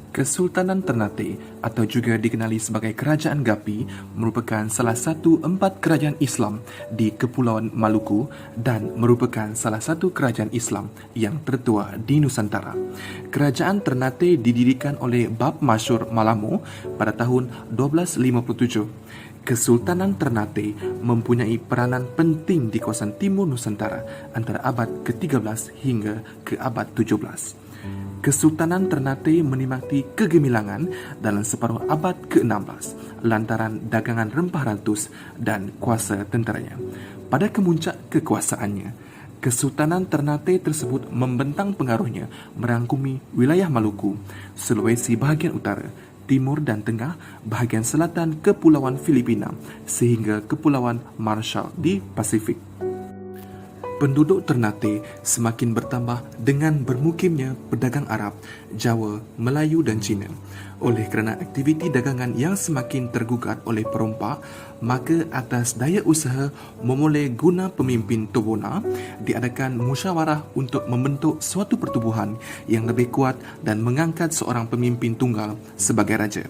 Kesultanan Ternate atau juga dikenali sebagai Kerajaan Gapi merupakan salah satu 4 kerajaan Islam di Kepulauan Maluku dan merupakan salah satu kerajaan Islam yang tertua di Nusantara. Kerajaan Ternate didirikan oleh Bab Masyur Malamo pada tahun 1257. Kesultanan Ternate mempunyai peranan penting di kawasan timur Nusantara antara abad ke-13 hingga ke abad 17. Kesultanan Ternate menikmati kegemilangan dalam separuh abad ke-16 lantaran dagangan rempah rantus dan kuasa tenteranya. Pada kemuncak kekuasaannya, Kesultanan Ternate tersebut membentang pengaruhnya merangkumi wilayah Maluku, Sulawesi bahagian utara, timur dan tengah, bahagian selatan Kepulauan Filipina sehingga Kepulauan Marshall di Pasifik. Penduduk Ternate semakin bertambah dengan bermukimnya pedagang Arab, Jawa, Melayu dan Cina. Oleh kerana aktiviti dagangan yang semakin tergugat oleh perompak, maka atas daya usaha memulai guna pemimpin Tobona, diadakan musyawarah untuk membentuk suatu pertubuhan yang lebih kuat dan mengangkat seorang pemimpin tunggal sebagai raja.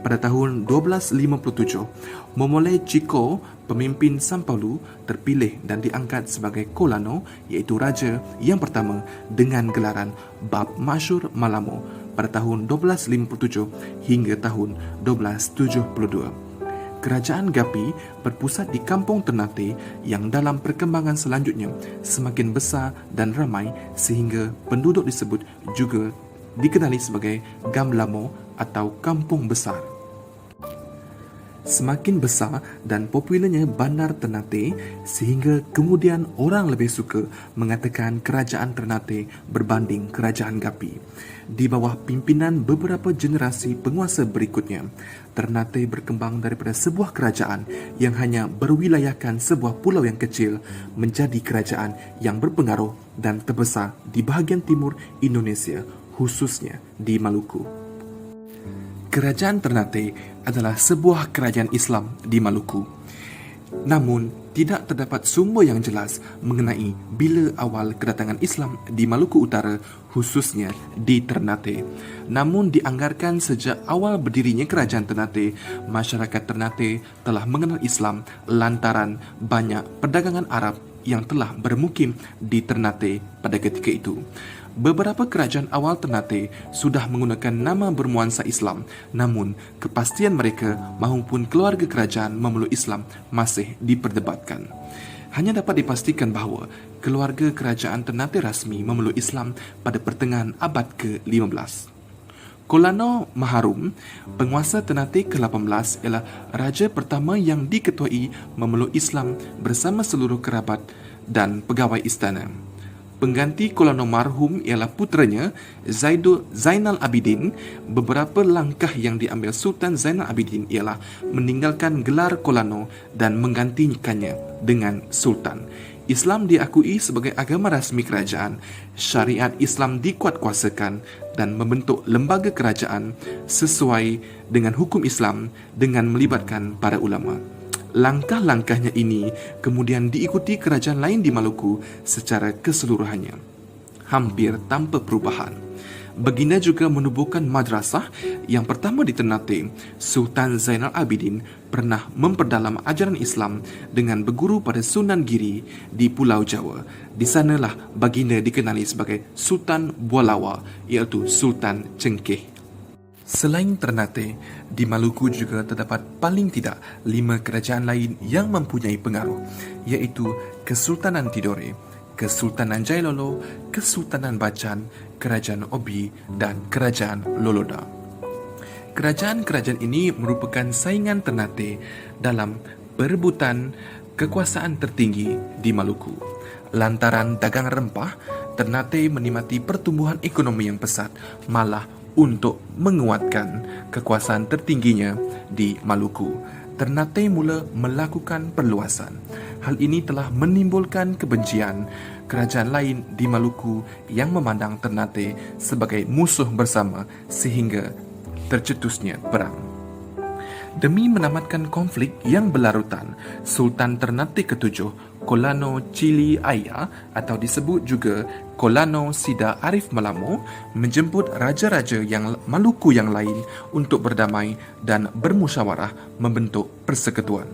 Pada tahun 1257, Momole Chico, pemimpin Sampaulu, terpilih dan diangkat sebagai Kolano, iaitu raja yang pertama dengan gelaran Bab Masyur Malamo pada tahun 1257 hingga tahun 1272. Kerajaan Gapi berpusat di Kampung Ternate yang dalam perkembangan selanjutnya semakin besar dan ramai sehingga penduduk disebut juga dikenali sebagai Gamlamo atau Kampung Besar. Semakin besar dan popularnya Bandar Ternate sehingga kemudian orang lebih suka mengatakan Kerajaan Ternate berbanding Kerajaan Gapi. Di bawah pimpinan beberapa generasi penguasa berikutnya, Ternate berkembang daripada sebuah kerajaan yang hanya berwilayahkan sebuah pulau yang kecil menjadi kerajaan yang berpengaruh dan terbesar di bahagian timur Indonesia, khususnya di Maluku. Kerajaan Ternate adalah sebuah kerajaan Islam di Maluku. Namun, tidak terdapat sumber yang jelas mengenai bila awal kedatangan Islam di Maluku Utara, khususnya di Ternate. Namun, dianggarkan sejak awal berdirinya Kerajaan Ternate, masyarakat Ternate telah mengenal Islam lantaran banyak perdagangan Arab yang telah bermukim di Ternate pada ketika itu. Beberapa kerajaan awal Ternate sudah menggunakan nama bernuansa Islam, namun kepastian mereka maupun keluarga kerajaan memeluk Islam masih diperdebatkan. Hanya dapat dipastikan bahawa keluarga kerajaan Ternate rasmi memeluk Islam pada pertengahan abad ke-15. Kolano Maharum, penguasa Ternate ke-18, ialah raja pertama yang diketuai memeluk Islam bersama seluruh kerabat dan pegawai istana. Pengganti Kolano Marhum ialah puteranya Zainal Abidin. Beberapa langkah yang diambil Sultan Zainal Abidin ialah meninggalkan gelar Kolano dan menggantikannya dengan Sultan. Islam diakui sebagai agama rasmi kerajaan, syariat Islam dikuatkuasakan dan membentuk lembaga kerajaan sesuai dengan hukum Islam dengan melibatkan para ulama. Langkah-langkahnya ini kemudian diikuti kerajaan lain di Maluku secara keseluruhannya, hampir tanpa perubahan. Baginda juga menubuhkan madrasah yang pertama di Ternate. Sultan Zainal Abidin pernah memperdalam ajaran Islam dengan berguru pada Sunan Giri di Pulau Jawa. Di sanalah baginda dikenali sebagai Sultan Bualawa, iaitu Sultan Cengkeh. Selain Ternate, di Maluku juga terdapat paling tidak 5 kerajaan lain yang mempunyai pengaruh, iaitu Kesultanan Tidore, Kesultanan Jailolo, Kesultanan Bacan, Kerajaan Obi dan Kerajaan Loloda. Kerajaan-kerajaan ini merupakan saingan Ternate dalam perebutan kekuasaan tertinggi di Maluku. Lantaran dagang rempah, Ternate menikmati pertumbuhan ekonomi yang pesat, malah untuk menguatkan kekuasaan tertingginya di Maluku. Ternate mula melakukan perluasan. Hal ini telah menimbulkan kebencian kerajaan lain di Maluku yang memandang Ternate sebagai musuh bersama sehingga tercetusnya perang. Demi menamatkan konflik yang berlarutan, Sultan Ternate ke-7, Kolano Cili Aya atau disebut juga Kolano Sida Arif Melamo menjemput raja-raja yang Maluku yang lain untuk berdamai dan bermusyawarah membentuk persekutuan.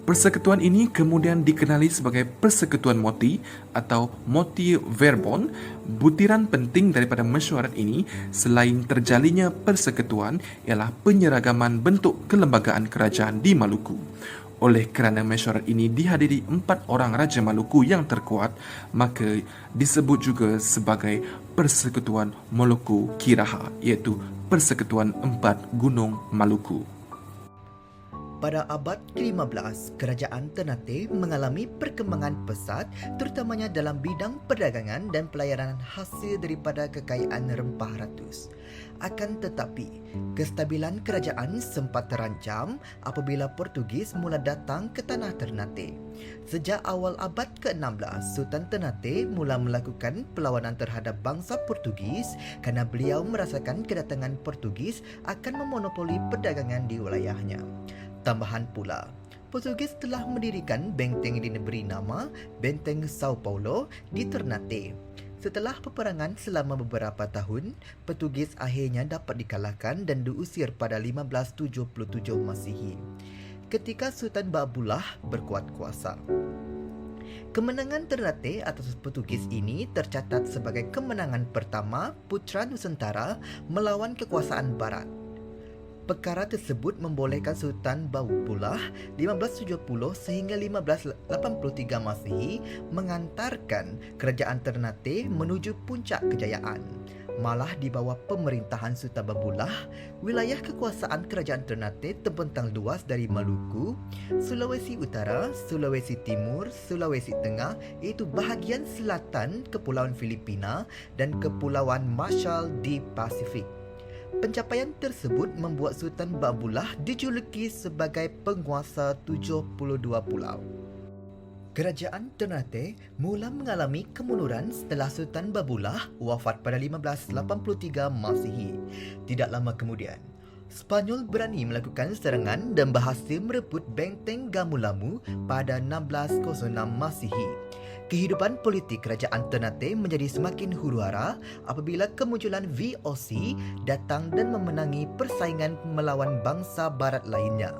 Persekutuan ini kemudian dikenali sebagai Persekutuan Moti atau Moti Verbon. Butiran penting daripada mesyuarat ini selain terjalinnya persekutuan ialah penyeragaman bentuk kelembagaan kerajaan di Maluku. Oleh kerana mesyuarat ini dihadiri 4 orang Raja Maluku yang terkuat, maka disebut juga sebagai Persekutuan Moluku Kiraha, iaitu Persekutuan 4 Gunung Maluku. Pada abad ke-15, kerajaan Ternate mengalami perkembangan pesat terutamanya dalam bidang perdagangan dan pelayanan hasil daripada kekayaan rempah ratus. Akan tetapi, kestabilan kerajaan sempat terancam apabila Portugis mula datang ke tanah Ternate. Sejak awal abad ke-16, Sultan Ternate mula melakukan perlawanan terhadap bangsa Portugis kerana beliau merasakan kedatangan Portugis akan memonopoli perdagangan di wilayahnya. Tambahan pula, Portugis telah mendirikan benteng di negeri nama Benteng Sao Paulo di Ternate. Setelah peperangan selama beberapa tahun, Portugis akhirnya dapat dikalahkan dan diusir pada 1577 Masihi, ketika Sultan Baabullah berkuat kuasa. Kemenangan Ternate atas Portugis ini tercatat sebagai kemenangan pertama Putra Nusantara melawan kekuasaan Barat. Perkara tersebut membolehkan Sultan Baabullah 1570 sehingga 1583 Masihi mengantarkan kerajaan Ternate menuju puncak kejayaan. Malah di bawah pemerintahan Sultan Baabullah, wilayah kekuasaan kerajaan Ternate terbentang luas dari Maluku, Sulawesi Utara, Sulawesi Timur, Sulawesi Tengah iaitu bahagian selatan Kepulauan Filipina dan Kepulauan Marshall di Pasifik. Pencapaian tersebut membuat Sultan Baabullah dijuluki sebagai penguasa 72 pulau. Kerajaan Ternate mula mengalami kemunduran setelah Sultan Baabullah wafat pada 1583 Masihi. Tidak lama kemudian, Spanyol berani melakukan serangan dan berhasil merebut benteng Gamu-Lamu pada 1606 Masihi. Kehidupan politik kerajaan Ternate menjadi semakin huru-hara apabila kemunculan VOC datang dan memenangi persaingan melawan bangsa barat lainnya.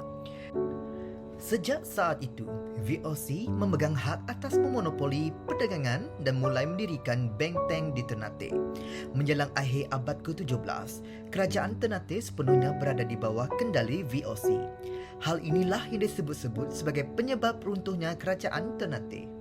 Sejak saat itu, VOC memegang hak atas memonopoli perdagangan dan mulai mendirikan benteng di Ternate. Menjelang akhir abad ke-17, kerajaan Ternate sepenuhnya berada di bawah kendali VOC. Hal inilah yang disebut-sebut sebagai penyebab runtuhnya kerajaan Ternate.